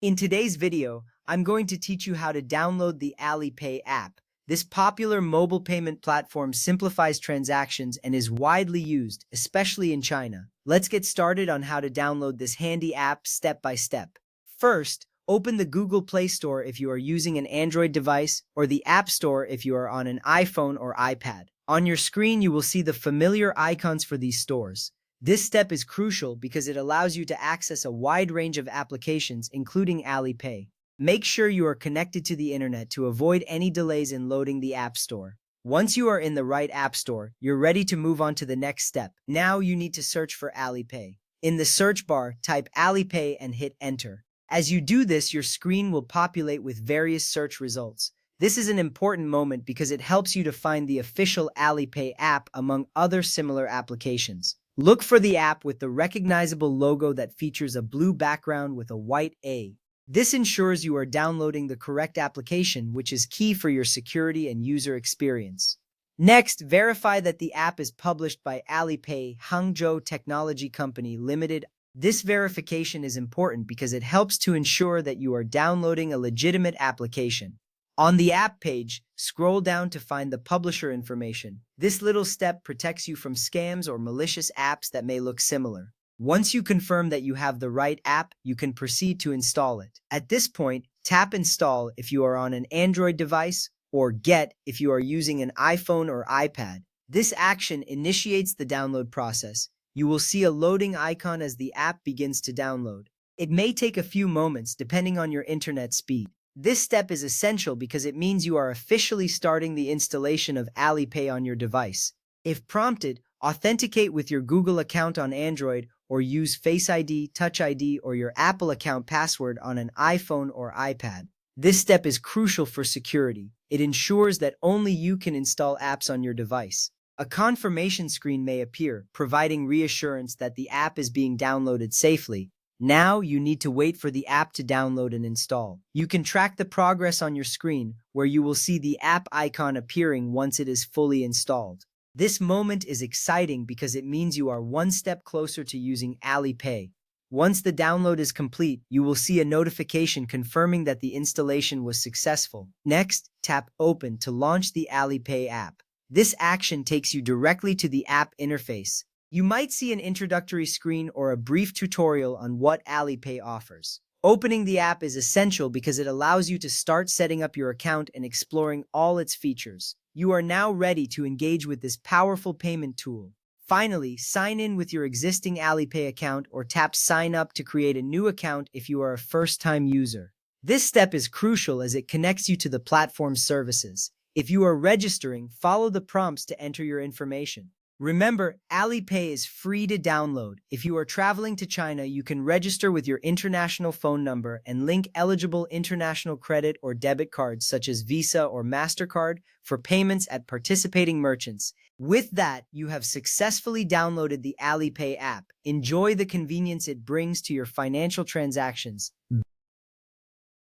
In today's video, I'm going to teach you how to download the Alipay app. This popular mobile payment platform simplifies transactions and is widely used, especially in China. Let's get started on how to download this handy app step by step. First, open the Google Play Store if you are using an Android device or the App Store if you are on an iPhone or iPad. On your screen, you will see the familiar icons for these stores. This step is crucial because it allows you to access a wide range of applications, including Alipay. Make sure you are connected to the internet to avoid any delays in loading the App Store. Once you are in the right App Store, you're ready to move on to the next step. Now you need to search for Alipay. In the search bar, type Alipay and hit Enter. As you do this, your screen will populate with various search results. This is an important moment because it helps you to find the official Alipay app among other similar applications. Look for the app with the recognizable logo that features a blue background with a white A. This ensures you are downloading the correct application, which is key for your security and user experience. Next, verify that the app is published by Alipay Hangzhou Technology Company Limited. This verification is important because it helps to ensure that you are downloading a legitimate application. On the app page, scroll down to find the publisher information. This little step protects you from scams or malicious apps that may look similar. Once you confirm that you have the right app, you can proceed to install it. At this point, tap Install if you are on an Android device or Get if you are using an iPhone or iPad. This action initiates the download process. You will see a loading icon as the app begins to download. It may take a few moments depending on your internet speed. This step is essential because it means you are officially starting the installation of Alipay on your device. If prompted, authenticate with your Google account on Android or use Face ID, Touch ID, or your Apple account password on an iPhone or iPad. This step is crucial for security. It ensures that only you can install apps on your device. A confirmation screen may appear, providing reassurance that the app is being downloaded safely. Now you need to wait for the app to download and install. You can track the progress on your screen, where you will see the app icon appearing once it is fully installed. This moment is exciting because it means you are one step closer to using Alipay. Once the download is complete, you will see a notification confirming that the installation was successful. Next, tap Open to launch the Alipay app. This action takes you directly to the app interface. You might see an introductory screen or a brief tutorial on what Alipay offers. Opening the app is essential because it allows you to start setting up your account and exploring all its features. You are now ready to engage with this powerful payment tool. Finally, sign in with your existing Alipay account or tap Sign Up to create a new account if you are a first-time user. This step is crucial as it connects you to the platform's services. If you are registering, follow the prompts to enter your information. Remember, Alipay is free to download. If you are traveling to China, you can register with your international phone number and link eligible international credit or debit cards such as Visa or MasterCard for payments at participating merchants. With that, you have successfully downloaded the Alipay app. Enjoy the convenience it brings to your financial transactions.